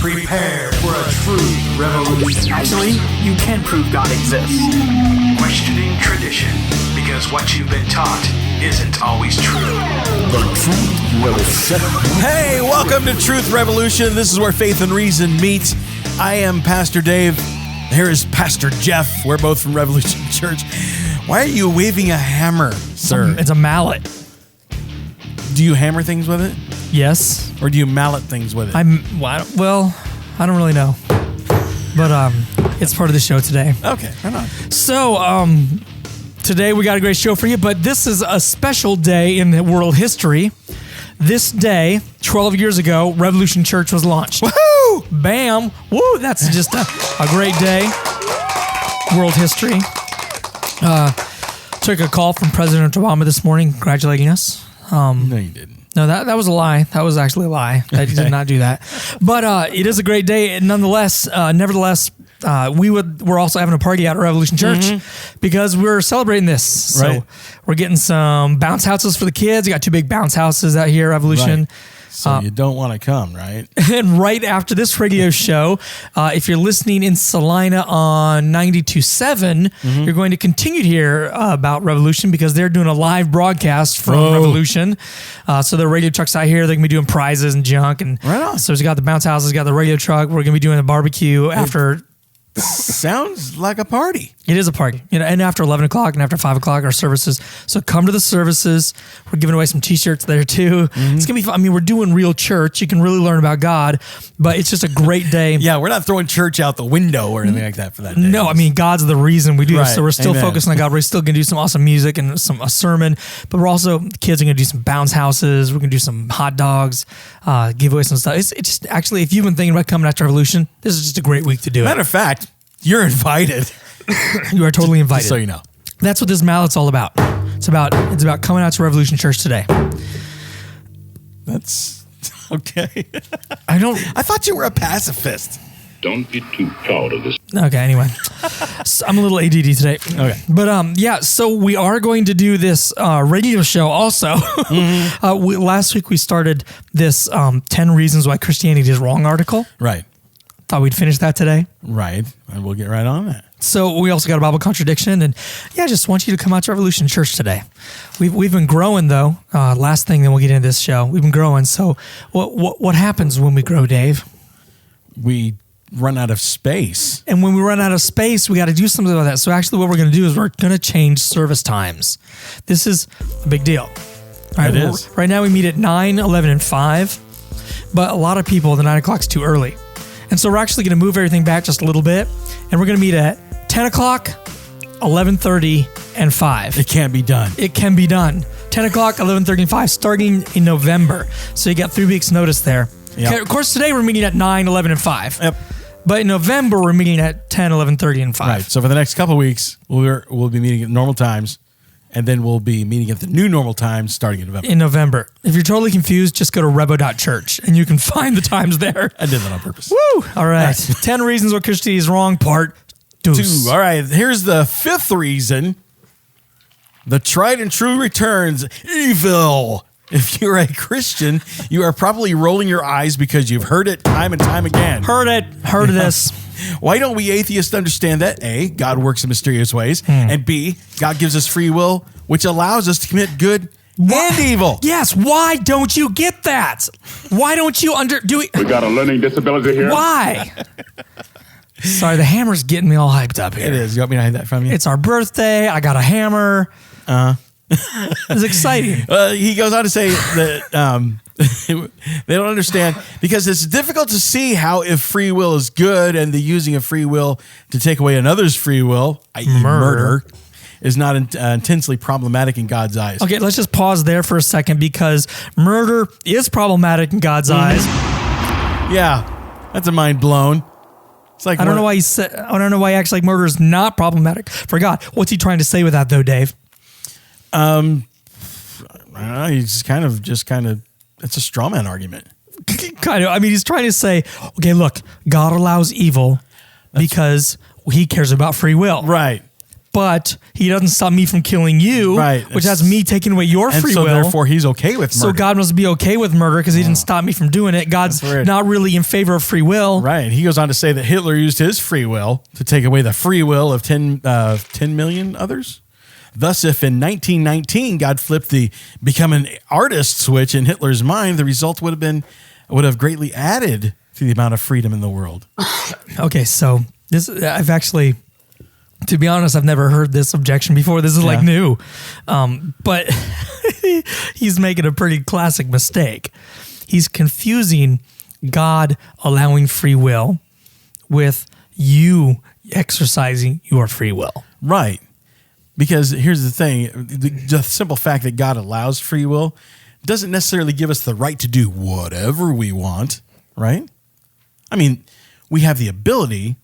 Prepare for a true revolution. Actually, you can prove God exists. Questioning tradition, because what you've been taught isn't always true. The truth will set you. Hey, welcome to Truth Revolution. This is where faith and reason meet. I am Pastor Dave. Here is Pastor Jeff. We're both from Revolution Church. Why are you waving a hammer, sir? It's a mallet. Do you hammer things with it? Yes. Or do you mallet things with it? I don't really know. But it's part of the show today. Okay, right on. So, today we got a great show for you, but this is a special day in the world history. This day, 12 years ago, Revolution Church was launched. Woohoo! Bam! Woo! That's just a great day. World history. Took a call from President Obama this morning congratulating us. No, you didn't. No, that was a lie. That was actually a lie. I did not do that. But it is a great day. And nevertheless, we're also having a party out at Revolution Church because we're celebrating this. So Right. we're getting some bounce houses for the kids. We got 2 big bounce houses out here at Revolution. Right. So you don't want to come, right? And right after this radio show, if you're listening in Salina on 92.7, you're going to continue to hear about Revolution because they're doing a live broadcast from Revolution. So the radio truck's out here. They're going to be doing prizes and junk. And Right on. So we got the bounce houses, got the radio truck. We're going to be doing a barbecue after. Sounds like a party. It is a party, and after 11 o'clock and after 5 o'clock, our services. So come to the services. We're giving away some T-shirts there too. It's gonna be fun. I mean, we're doing real church. You can really learn about God, but it's just a great day. Yeah, we're not throwing church out the window or anything like that for that day. No, I mean, God's the reason we do this. Right. So we're still Amen. focused on God. We're still going to do some awesome music and a sermon, but we're also, the kids are going to do some bounce houses. We're going to do some hot dogs, give away some stuff. It's just, actually, if you've been thinking about coming after Revolution, this is just a great week to do it. Matter of fact, you're invited. You are totally invited. Just so you know. That's what this mallet's all about. It's about coming out to Revolution Church today. That's okay. I thought you were a pacifist. Don't be too proud of this. Okay, anyway. So I'm a little ADD today. Okay. But yeah, so we are going to do this radio show also. Last week we started this 10 Reasons Why Christianity is Wrong article. Right. Thought we'd finish that today. Right. And we'll get right on that. So we also got a Bible contradiction, and yeah, just want you to come out to Revolution Church today. We've been growing though. Last thing, then we'll get into this show. We've been growing. So what happens when we grow, Dave? We run out of space. And when we run out of space, we got to do something about that. So actually what we're going to do is we're going to change service times. This is a big deal. All right, It is. Right now we meet at 9, 11, and 5, but a lot of people, the 9 o'clock is too early. And so we're actually going to move everything back just a little bit, and we're going to meet at 10 o'clock, 11:30, and 5. It can't be done. It can be done. 10 o'clock, 11:30, and 5, starting in November. So you got 3 weeks notice there. Yep. Okay, of course, today we're meeting at 9, 11, and 5. Yep. But in November, we're meeting at 10, 11:30, and 5. Right. So for the next couple of weeks, we'll be meeting at normal times, and then we'll be meeting at the new normal times starting in November. In November. If you're totally confused, just go to revo.church and you can find the times there. I did that on purpose. Woo! All right. 10 Reasons Why Christianity is Wrong, part 2. 2. All right. Here's the 5th reason. The tried and true returns. Evil. If you're a Christian, you are probably rolling your eyes because you've heard it time and time again. Heard it. Heard of this. Why don't we atheists understand that A, God works in mysterious ways, and B, God gives us free will, which allows us to commit good and evil? Yes. Why don't you get that? Why don't you do it? We got a learning disability here. Why? Sorry, the hammer's getting me all hyped up here. It is. You want me to hide that from you? It's our birthday. I got a hammer. It's exciting. He goes on to say that they don't understand because it's difficult to see how if free will is good and the using of free will to take away another's free will, i.e. murder, is not intensely problematic in God's eyes. Okay, let's just pause there for a second because murder is problematic in God's eyes. Yeah, that's a mind blown. It's like I don't know why I don't know why he acts like murder is not problematic for God. What's he trying to say with that though, Dave? I don't know, he's kind of it's a straw man argument. Kind of. I mean, he's trying to say, okay, look, God allows evil because he cares about free will. Right. but he doesn't stop me from killing you, Right. which has me taking away your And free so will. therefore he's okay with So murder. God must be okay with murder because he didn't stop me from doing it. God's That's weird. not really in favor of free will. Right. He goes on to say that Hitler used his free will to take away the free will of 10 million others. Thus, if in 1919 God flipped the become an artist switch in Hitler's mind, the result would have greatly added to the amount of freedom in the world. Okay, so I've actually, to be honest, I've never heard this objection before. This is like new, but he's making a pretty classic mistake. He's confusing God allowing free will with you exercising your free will. Right. Because here's the thing, the simple fact that God allows free will doesn't necessarily give us the right to do whatever we want, right? I mean, we have the ability,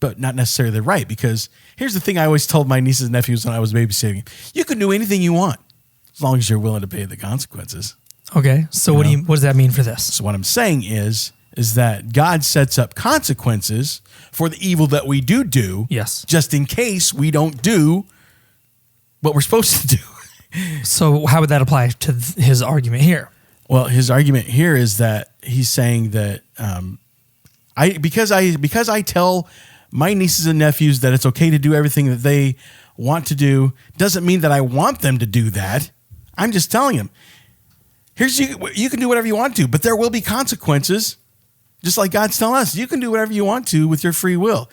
but not necessarily the right, because here's the thing I always told my nieces and nephews when I was babysitting. You can do anything you want as long as you're willing to pay the consequences. Okay, so what does that mean for this? So what I'm saying is that God sets up consequences for the evil that we do, Yes. just in case we don't do what we're supposed to do. So how would that apply to his argument here? Well, his argument here is that he's saying that because I tell my nieces and nephews that it's okay to do everything that they want to do, doesn't mean that I want them to do that. I'm just telling them, you can do whatever you want to, but there will be consequences. Just like God's telling us, you can do whatever you want to with your free will.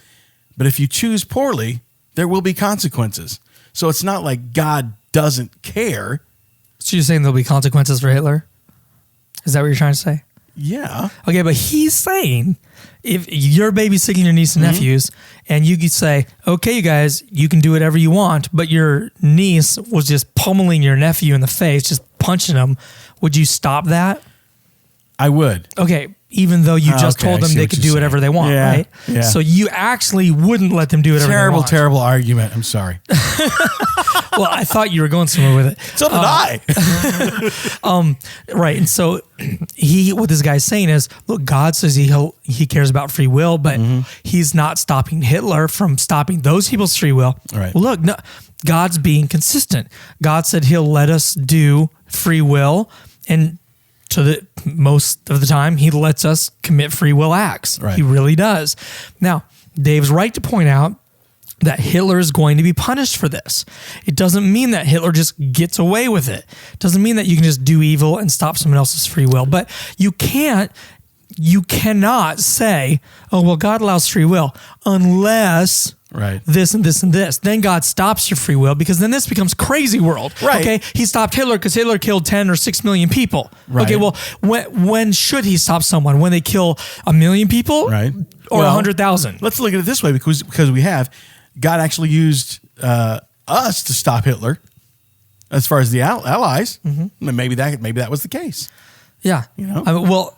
But if you choose poorly, there will be consequences. So it's not like God doesn't care. So you're saying there'll be consequences for Hitler? Is that what you're trying to say? Yeah. Okay, but he's saying if you're babysitting your niece and nephews and you could say, okay, you guys, you can do whatever you want, but your niece was just pummeling your nephew in the face, just punching him, would you stop that? I would. Okay, even though you just Okay, told I them see they what could you're do whatever saying. they want, Yeah, right? yeah. So you actually wouldn't let them do whatever they want. Terrible argument. I'm sorry. Well, I thought you were going somewhere with it. So did I. Right. And so what this guy's saying is, look, God says he cares about free will, but he's not stopping Hitler from stopping those people's free will. Right. Well, look, no, God's being consistent. God said he'll let us do free will, and most of the time he lets us commit free will acts. Right. He really does. Now, Dave's right to point out that Hitler is going to be punished for this. It doesn't mean that Hitler just gets away with it. It doesn't mean that you can just do evil and stop someone else's free will. But you cannot say, oh, well, God allows free will unless Right. this and this and this. Then God stops your free will, because then this becomes crazy world. Right. Okay. He stopped Hitler because Hitler killed 10 or 6 million people. Right. Okay. Well, when should he stop someone? When they kill 1 million people? Right. Or Well, 100,000? Let's look at it this way, because we have God actually used us to stop Hitler as far as the allies. Mm-hmm. Maybe that was the case. Yeah. You know? I mean, well,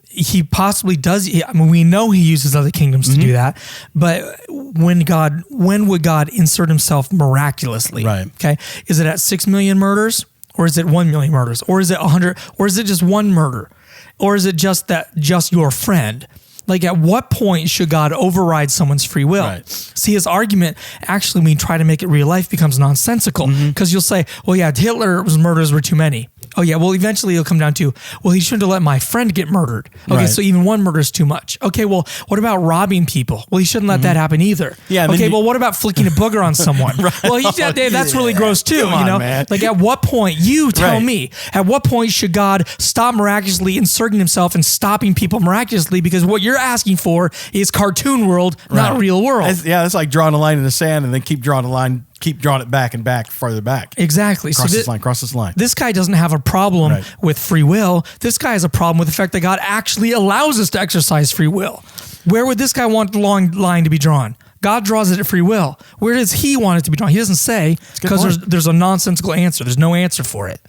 he possibly does. I mean, we know he uses other kingdoms to do that, but when would God insert himself miraculously? Right. Okay. Is it at 6 million murders, or is it 1 million murders, or is it 100, or is it just one murder, or is it just your friend? Like, at what point should God override someone's free will? Right. See, his argument, actually, when you try to make it real life, becomes nonsensical, because you'll say, well, yeah, Hitler's murders were too many. Oh, yeah, well, eventually it'll come down to, well, he shouldn't have let my friend get murdered. Okay, Right. so even one murder is too much. Okay, well, what about robbing people? Well, he shouldn't let that happen either. Yeah, and then okay, you- well, what about flicking a booger on someone? Well, that's really gross too, Come on, you know? man. Like, at what point, you tell Right. me, at what point should God stop miraculously inserting himself and stopping people miraculously? Because what you're asking for is cartoon world, not Right. real world. That's like drawing a line in the sand and then keep drawing it back and back, farther back. Exactly. Cross this line. This guy doesn't have a problem Right. with free will. This guy has a problem with the fact that God actually allows us to exercise free will. Where would this guy want the long line to be drawn? God draws it at free will. Where does he want it to be drawn? He doesn't say, good because point. there's a nonsensical answer. There's no answer for it.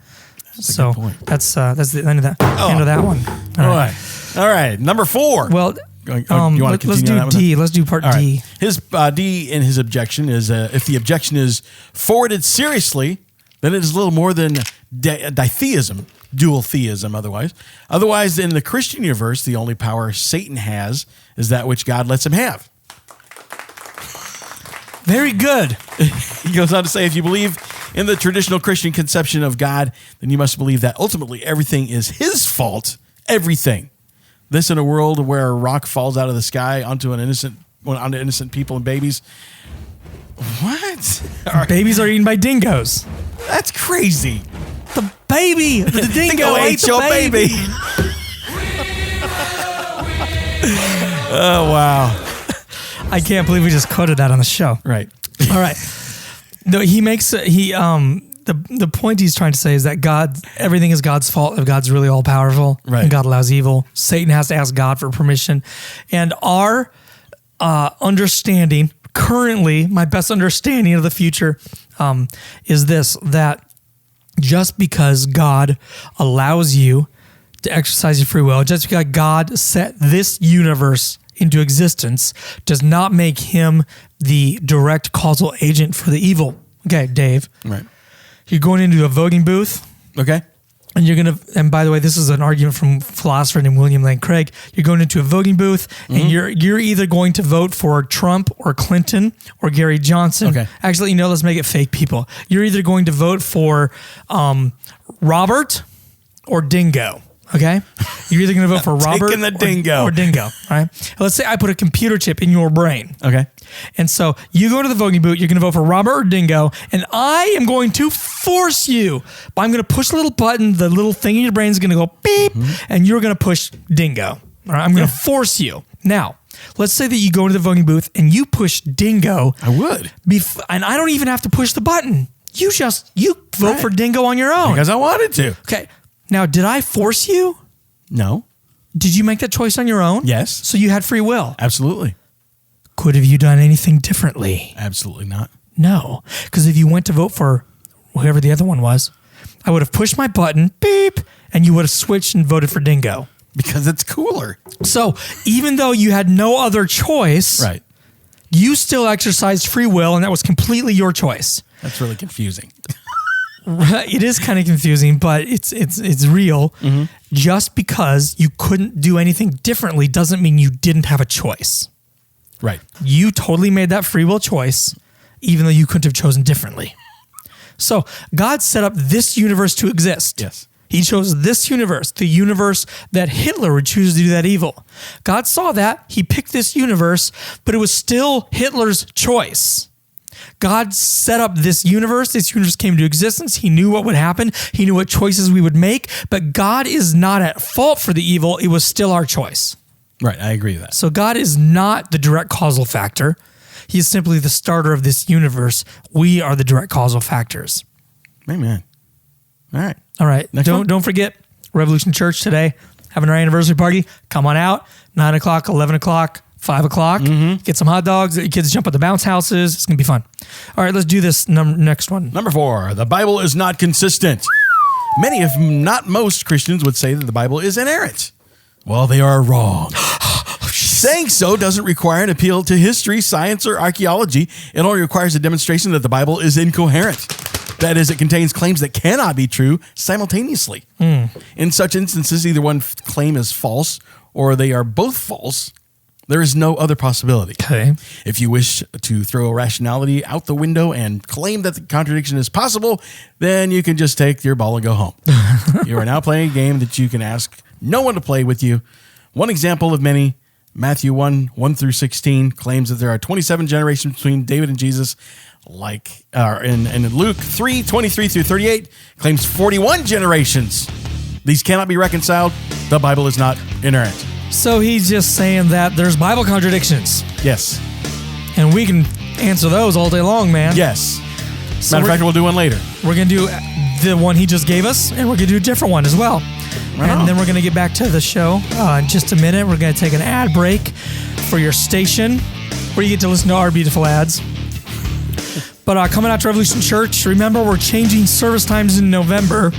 So good point. that's the end of that. End of that one. All right. Number 4. Well, you want to let's continue do on that one? D. Let's do part All right. D. His D in his objection is if the objection is forwarded seriously, then it is little more than ditheism, dual theism otherwise. Otherwise, in the Christian universe, the only power Satan has is that which God lets him have. Very good. He goes on to say, if you believe in the traditional Christian conception of God, then you must believe that ultimately everything is his fault. Everything. This in a world where a rock falls out of the sky onto innocent people and babies. What? Babies are eaten by dingoes. That's crazy. The baby, the dingo ate the your baby. Oh, wow. I can't believe we just quoted that on the show. Right. All right. No, the point he's trying to say is that everything is God's fault if God's really all powerful. Right. And God allows evil. Satan has to ask God for permission. And our understanding currently, my best understanding of the future is this, that just because God allows you to exercise your free will, just because God set this universe into existence, does not make him the direct causal agent for the evil. Okay, Dave. Right. You're going into a voting booth. Okay. And you're going to, and by the way, this is an argument from a philosopher named William Lane Craig. You're going into a voting booth and you're either going to vote for Trump or Clinton or Gary Johnson. Okay. Actually, let's make it fake people. You're either going to vote for Robert or Dingo. Okay. You're either going to vote for Robert Taking the dingo. or Dingo. All right. Let's say I put a computer chip in your brain. Okay. And so you go to the voting booth, you're going to vote for Robert or Dingo, and I am going to force you. But I'm going to push a little button, the little thing in your brain is going to go beep, and you're going to push Dingo. All right, I'm going to force you. Now, let's say that you go into the voting booth and you push Dingo. I would. And I don't even have to push the button. You vote for Dingo on your own. Because I wanted to. Okay. Now, did I force you? No. Did you make that choice on your own? Yes. So you had free will. Absolutely. Could have you done anything differently? Absolutely not. No, because if you went to vote for whoever the other one was, I would have pushed my button, beep, and you would have switched and voted for Dingo. Because it's cooler. So even though you had no other choice, Right. you still exercised free will, and that was completely your choice. That's really confusing. It is kind of confusing, but it's real. Just because you couldn't do anything differently doesn't mean you didn't have a choice. Right. You totally made that free will choice, even though you couldn't have chosen differently. So God set up this universe to exist. Yes. He chose this universe, the universe that Hitler would choose to do that evil. God saw that. He picked this universe, but it was still Hitler's choice. God set up this universe. This universe came into existence. He knew what would happen. He knew what choices we would make, but God is not at fault for the evil. It was still our choice. Right. I agree with that. So God is not the direct causal factor. He is simply the starter of this universe. We are the direct causal factors. Amen. All right. All right. Next one? Don't forget Revolution Church today, having our anniversary party. Come on out. 9 o'clock, 11 o'clock, 5 o'clock. Get some hot dogs. Let your kids jump at the bounce houses. It's going to be fun. All right, let's do this next one. Number 4, the Bible is not consistent. Many, if not most, Christians would say that the Bible is inerrant. Well, they are wrong. Saying so doesn't require an appeal to history, science, or archaeology. It only requires a demonstration that the Bible is incoherent. That is, it contains claims that cannot be true simultaneously. In such instances, either one claim is false or they are both false. There is no other possibility. Okay. If you wish to throw rationality out the window and claim that the contradiction is possible, then you can just take your ball and go home. You are now playing a game that you can ask no one to play with you. One example of many, Matthew 1:1-16 claims that there are 27 generations between David and Jesus. In Luke 3:23-38 claims 41 generations. These cannot be reconciled. The Bible is not inerrant. So he's just saying that there's Bible contradictions, Yes. and we can answer those all day long, man. Yes. So Matter of fact, we'll do one later. we're going to do the one he just gave us, and we're going to do a different one as well. Right on. And then we're going to get back to the show in just a minute. We're going to take an ad break for your station where you get to listen to our beautiful ads. But coming out to Revolution Church, remember we're changing service times in November,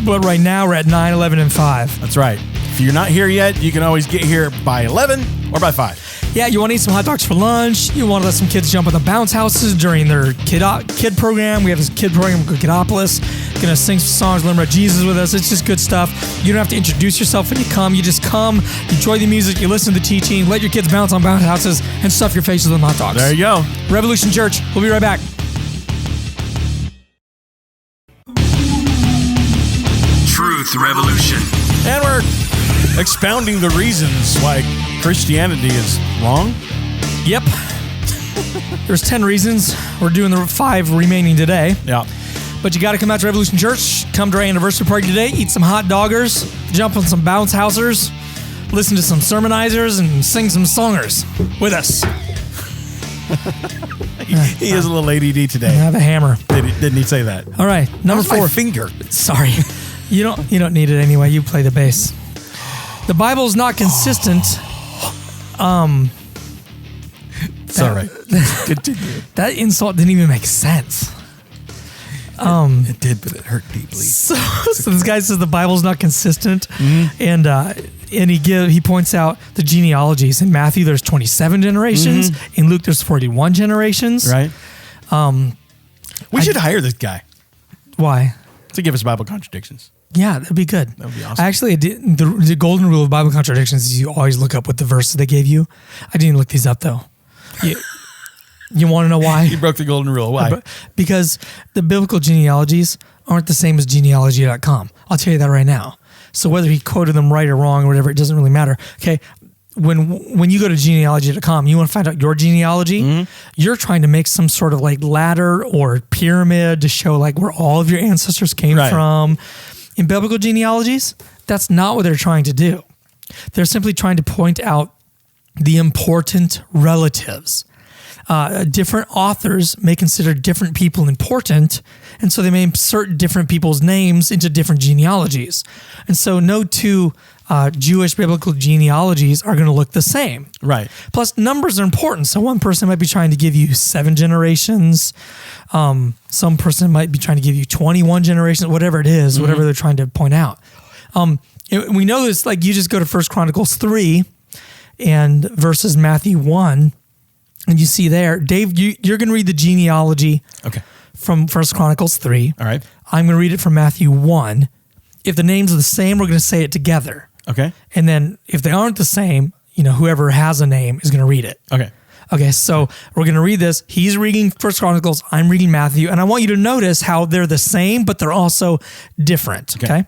but right now we're at 9, 11, and 5. That's right. If you're not here yet, you can always get here by 11 or by 5. Yeah, you want to eat some hot dogs for lunch. You want to let some kids jump on the bounce houses during their kid program. We have this kid program called Kidopolis. Gonna sing some songs, learn about Jesus with us. It's just good stuff. You don't have to introduce yourself when you come. You just come, enjoy the music, you listen to the teaching, let your kids bounce on bounce houses, and stuff your faces with hot dogs. There you go. Revolution Church. We'll be right back. Truth Revolution. And we're expounding the reasons why Christianity is wrong. Yep. There's 10 reasons. We're doing the 5 remaining today. Yeah. But you got to come out to Revolution Church. Come to our anniversary party today. Eat some hot doggers. Jump on some bounce housers. Listen to some sermonizers and sing some songers with us. He is a little ADD today. I have a hammer. Didn't he say that? All right, number How's my 4. finger. Sorry, you don't need it anyway. You play the bass. The Bible's not consistent. It's all right. Continue. That insult didn't even make sense. It did, but it hurt deeply. So this guy says the Bible's not consistent, Mm-hmm. and he points out the genealogies. In Matthew, there's 27 generations. In Luke, there's 41 generations. Right. We should hire this guy Why? to give us Bible contradictions. Yeah, that'd be good. That would be awesome. Actually, the golden rule of Bible contradictions is you always look up what the verses they gave you. I didn't look these up though. You want to know why? He broke the golden rule. Why? Because the biblical genealogies aren't the same as genealogy.com. I'll tell you that right now. So whether he quoted them right or wrong or whatever, it doesn't really matter. Okay. When you go to genealogy.com, you want to find out your genealogy, you're trying to make some sort of like ladder or pyramid to show like where all of your ancestors came from. In biblical genealogies, that's not what they're trying to do. They're simply trying to point out the important relatives. Different authors may consider different people important, and so they may insert different people's names into different genealogies. And so no two Jewish biblical genealogies are going to look the same. Right. Plus, numbers are important. So one person might be trying to give you 7 generations. Some person might be trying to give you 21 generations, whatever it is, whatever they're trying to point out. We know this, like you just go to 1 Chronicles 3 and versus Matthew 1, and you see there, Dave, you're going to read the genealogy from 1 Chronicles 3. All right. I'm going to read it from Matthew 1. If the names are the same, we're going to say it together. Okay. And then if they aren't the same, whoever has a name is going to read it. Okay. Okay, so we're going to read this. He's reading 1 Chronicles. I'm reading Matthew. And I want you to notice how they're the same, but they're also different. Okay.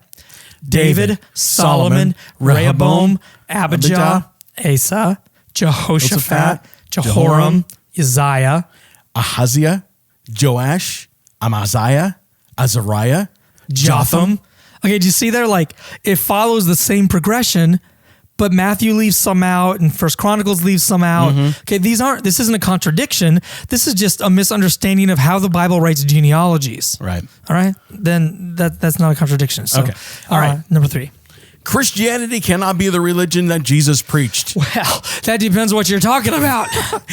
David, Solomon, Rehoboam, Abijah, Asa, Jehoshaphat, Jehoram, Uzziah, Ahaziah, Joash, Amaziah, Azariah, Jotham. Okay, do you see there? Like it follows the same progression, but Matthew leaves some out and 1 Chronicles leaves some out. Okay, this isn't a contradiction. This is just a misunderstanding of how the Bible writes genealogies. Right. All right. Then that's not a contradiction. So, Okay. All right. Number 3. Christianity cannot be the religion that Jesus preached. Well, that depends what you're talking about.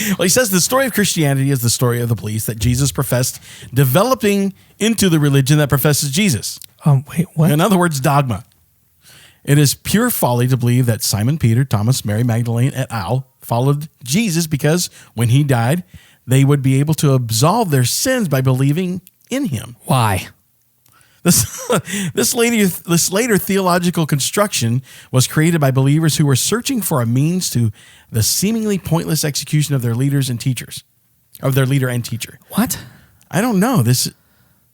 Well, he says the story of Christianity is the story of the beliefs that Jesus professed, developing into the religion that professes Jesus. Wait, what? In other words, dogma. It is pure folly to believe that Simon Peter, Thomas, Mary Magdalene, et al. Followed Jesus because when he died, they would be able to absolve their sins by believing in him. Why? This later theological construction was created by believers who were searching for a means to the seemingly pointless execution of their leaders and teachers, of their leader and teacher. What? I don't know. This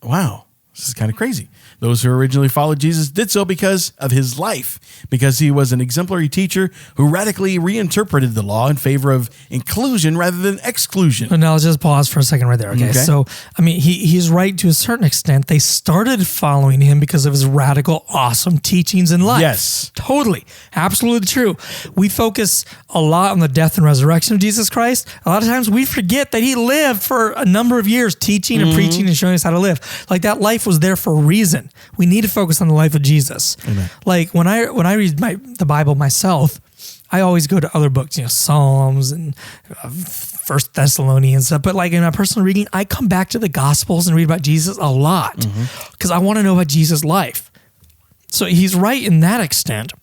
is kind of crazy. Those who originally followed Jesus did so because of his life, because he was an exemplary teacher who radically reinterpreted the law in favor of inclusion rather than exclusion. Now let's just pause for a second right there. Okay. So, I mean, he's right to a certain extent. They started following him because of his radical, awesome teachings in life. Yes. Totally. Absolutely true. We focus a lot on the death and resurrection of Jesus Christ. A lot of times we forget that he lived for a number of years teaching and preaching and showing us how to live. Like that life was there for a reason. We need to focus on the life of Jesus. Amen. Like when I read the Bible myself, I always go to other books, Psalms and 1 Thessalonians stuff. But like in my personal reading, I come back to the Gospels and read about Jesus a lot because I want to know about Jesus' life. So he's right in that extent.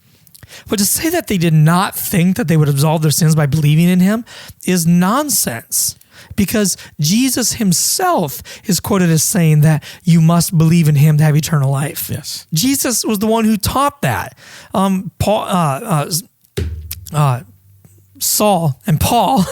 But to say that they did not think that they would absolve their sins by believing in him is nonsense. Because Jesus himself is quoted as saying that you must believe in him to have eternal life. Yes. Jesus was the one who taught that. Saul and Paul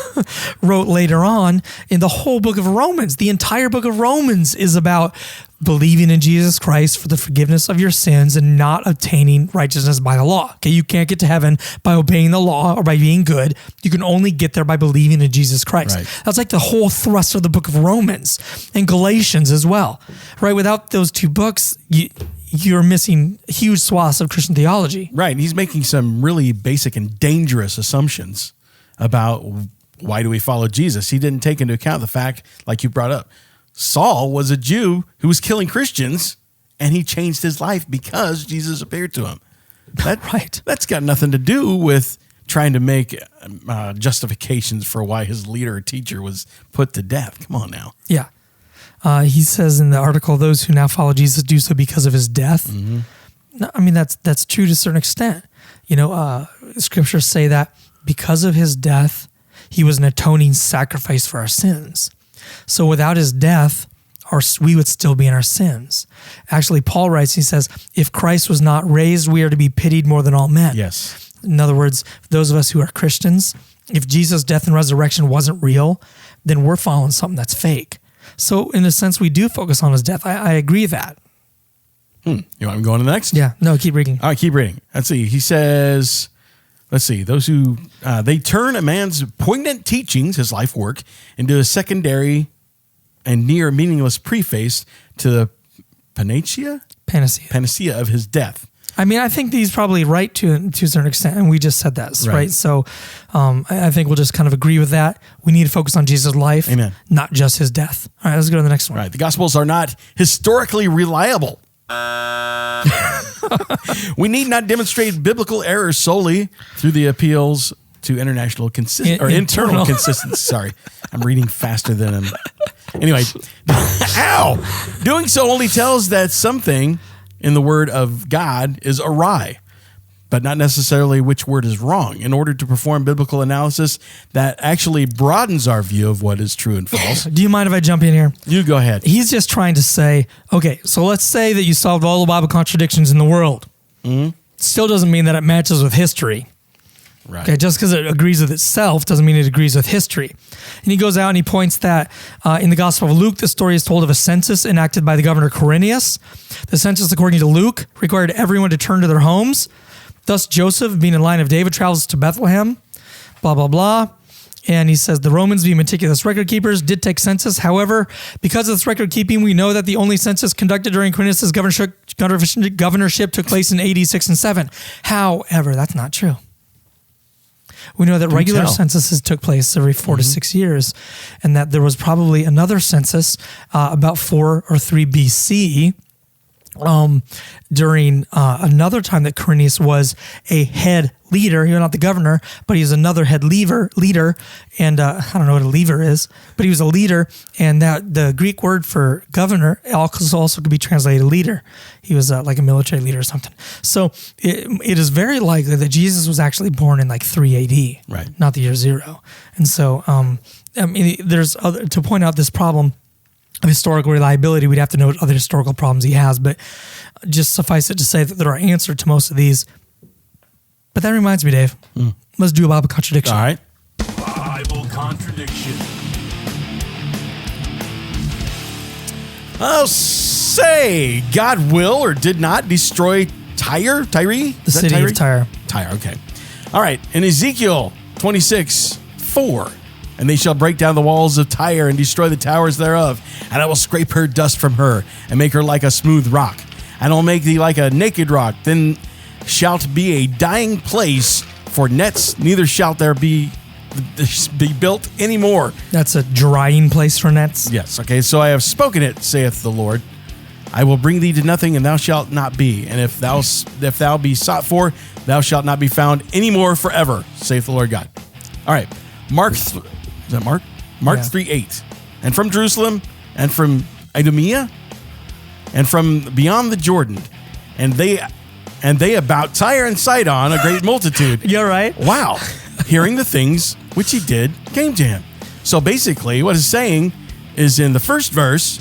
wrote later on in the whole book of Romans. The entire book of Romans is about believing in Jesus Christ for the forgiveness of your sins and not obtaining righteousness by the law. Okay, you can't get to heaven by obeying the law or by being good. You can only get there by believing in Jesus Christ. Right. That's like the whole thrust of the book of Romans and Galatians as well. Right? Without those two books, you're missing huge swaths of Christian theology. Right. And he's making some really basic and dangerous assumptions about why do we follow Jesus. He didn't take into account the fact, like you brought up, Saul was a Jew who was killing Christians, and he changed his life because Jesus appeared to him. Right. That's got nothing to do with trying to make justifications for why his leader or teacher was put to death. Come on now. Yeah. He says in the article, those who now follow Jesus do so because of his death. Mm-hmm. No, I mean, that's true to a certain extent. Scriptures say that because of his death, he was an atoning sacrifice for our sins. So without his death, we would still be in our sins. Actually, Paul writes, he says, if Christ was not raised, we are to be pitied more than all men. Yes. In other words, those of us who are Christians, if Jesus' death and resurrection wasn't real, then we're following something that's fake. So in a sense, we do focus on his death. I agree with that. You want me to go on to the next? Yeah. No, keep reading. All right, keep reading. Let's see. He says, those who, they turn a man's poignant teachings, his life work, into a secondary and near meaningless preface to the panacea of his death. I mean, I think he's probably right to a certain extent, and we just said that, right? So I think we'll just kind of agree with that. We need to focus on Jesus' life, Amen, not just his death. All right, let's go to the next one. Right. The Gospels are not historically reliable. We need not demonstrate biblical errors solely through the appeals to internal consistency. Sorry, I'm reading faster than I'm. Anyway, doing so only tells that something in the word of God is awry, but not necessarily which word is wrong. In order to perform biblical analysis that actually broadens our view of what is true and false. Do you mind if I jump in here? You go ahead. He's just trying to say, okay, so let's say that you solved all the Bible contradictions in the world. Mm-hmm. Still doesn't mean that it matches with history. Right. Okay, just because it agrees with itself doesn't mean it agrees with history. And he goes out and he points that in the Gospel of Luke, the story is told of a census enacted by the governor Quirinius. The census, according to Luke, required everyone to turn to their homes. Thus, Joseph, being in line of David, travels to Bethlehem, blah, blah, blah. And he says, the Romans, being meticulous record keepers, did take census. However, because of this record keeping, we know that the only census conducted during Quirinius' governorship took place in AD 6 and 7. However, that's not true. We know that regular censuses took place every 4 to 6 years, and that there was probably another census about 4 or 3 BC during another time that Quirinius was a head leader. You're not the governor, but he was another head leader. And I don't know what a leader is, but he was a leader, and that the Greek word for governor also could be translated leader. He was like a military leader or something. So it is very likely that Jesus was actually born in like 3 AD, right? Not the year 0. And so, I mean, to point out this problem of historical reliability, we'd have to know what other historical problems he has, but just suffice it to say that there are answers to most of these. But that reminds me, Dave, let's do a Bible contradiction. All right. Bible contradiction. I'll say God will or did not destroy Tyre? The city of Tyre. Tyre, okay. All right. In Ezekiel 26:4, and they shall break down the walls of Tyre and destroy the towers thereof, and I will scrape her dust from her and make her like a smooth rock, and I'll make thee like a naked rock. Then shalt be a dying place for nets, neither shalt there be built anymore. That's a drying place for nets? Yes. Okay. So I have spoken it, saith the Lord. I will bring thee to nothing, and thou shalt not be. And if thou be sought for, thou shalt not be found anymore forever, saith the Lord God. All right. Is that Mark? Mark 3:8. And from Jerusalem, and from Idumea, and from beyond the Jordan, and and they about Tyre and Sidon, a great multitude. You're right. Wow. Hearing the things which he did came to him. So basically, what it's saying is in the first verse,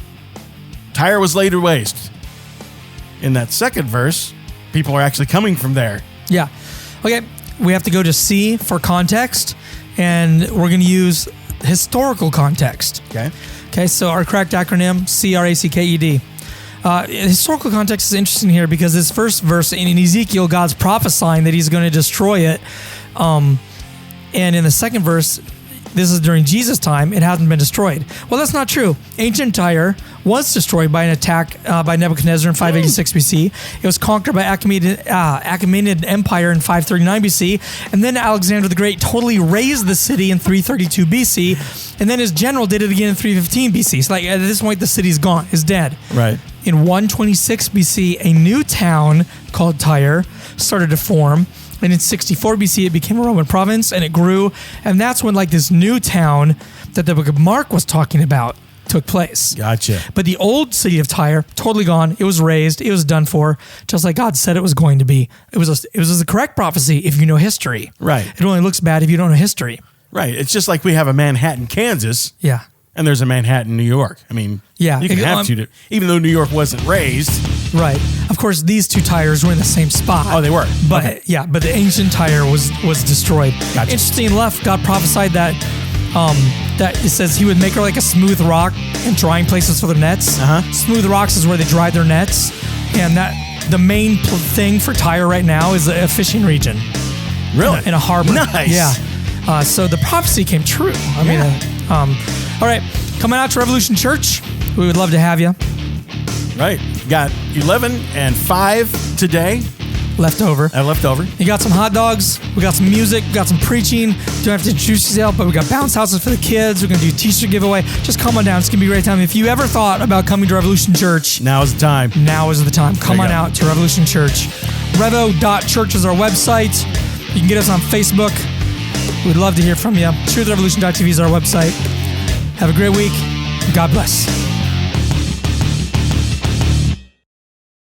Tyre was laid waste. In that second verse, people are actually coming from there. Yeah. Okay. We have to go to C for context, and we're going to use historical context. Okay. Okay. So our correct acronym, CRACKED. Historical context is interesting here because this first verse in Ezekiel, God's prophesying that he's going to destroy it. And in the second verse, this is during Jesus' time, it hasn't been destroyed. Well, that's not true. Ancient Tyre was destroyed by an attack by Nebuchadnezzar in 586 BC. It was conquered by Achaemenid Empire in 539 BC. And then Alexander the Great totally razed the city in 332 BC. And then his general did it again in 315 BC. So like at this point, the city's gone, it's dead. Right. In 126 BC, a new town called Tyre started to form. And in 64 BC, it became a Roman province and it grew. And that's when like this new town that the book of Mark was talking about took place. Gotcha. But the old city of Tyre, totally gone. It was razed. It was done for, just like God said it was going to be. It was the correct prophecy if you know history. Right. It only looks bad if you don't know history. Right. It's just like we have a Manhattan, Kansas, Yeah. and there's a Manhattan, New York. I mean, Yeah. you can have to, even though New York wasn't raised. Right. Of course, these two Tyres were in the same spot. Oh, they were. But Okay. yeah, but the ancient Tyre was destroyed. Gotcha. Interesting enough, God prophesied that that it says he would make her like a smooth rock and drying places for their nets. Smooth rocks is where they dry their nets, and that the main thing for Tyre right now is a fishing region. Really? In a harbor. Nice. Yeah. So the prophecy came true. I mean, all right, coming out to Revolution Church, we would love to have you. Right. Got 11 and 5 today. Left over. Left over. You got some hot dogs, we got some music, we got some preaching. Don't have to introduce yourself, but we got bounce houses for the kids. We're going to do a t-shirt giveaway. Just come on down. It's going to be a great time. If you ever thought about coming to Revolution Church, Now is the time. now is the time. Come There on you go. out to Revolution Church. Revo.church is our website. You can get us on Facebook. We'd love to hear from you. TruthRevolution.tv is our website. Have a great week. God bless.